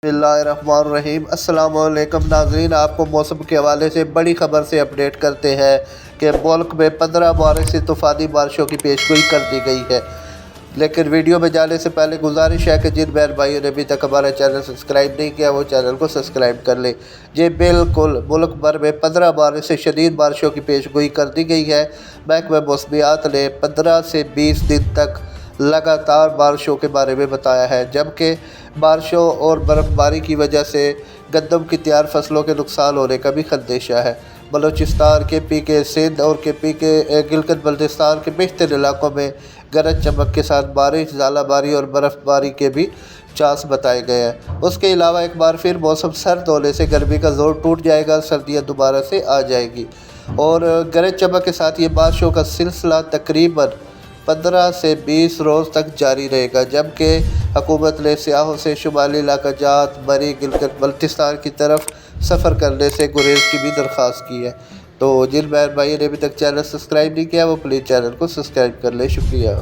बिस्मिल्लाहिर्रहमानिर्रहीम। अस्सलाम वालेकुम नाज़रीन, आपको मौसम के हवाले से बड़ी ख़बर से अपडेट करते हैं कि मुल्क में 15 मार्च से तूफ़ानी बारिशों की पेशगोई कर दी गई है। लेकिन वीडियो में जाने से पहले गुजारिश है कि जिन बहन भाइयों ने अभी तक हमारा चैनल सब्सक्राइब नहीं किया वो चैनल को सब्सक्राइब कर लें। जी बिल्कुल, मुल्क भर में 15 मार्च से शदीद बारिशों की पेशगोई कर दी गई है। महकमा मौसमियात ने 15 से 20 दिन तक लगातार बारिशों के बारे में बताया है, जबकि बारिशों और बर्फ़बारी की वजह से गंदम की तैयार फसलों के नुकसान होने का भी खदशा है। बलूचिस्तान के पी के सिंध और के पी के गिलगित बल्तिस्तान के बेशतर इलाकों में गरज चमक के साथ बारिश, ज़ालाबारी और बर्फ़बारी के भी चांस बताए गए हैं। उसके अलावा एक बार फिर मौसम सर्द होने से गर्मी का ज़ोर टूट जाएगा, सर्दियाँ दोबारा से आ जाएगी और गरज चमक के साथ ये बारिशों का सिलसिला तकरीबन 15 से 20 रोज़ तक जारी रहेगा। जबकि हुकूमत ने सियाहों से शुमाली इलाका जात, मरी, गिलगित बल्तिस्तान की तरफ सफ़र करने से गुरेज की भी दरख्वास्त की है। तो जिन बहन भाई ने अभी तक चैनल सब्सक्राइब नहीं किया वो प्लीज़ चैनल को सब्सक्राइब कर ले। शुक्रिया।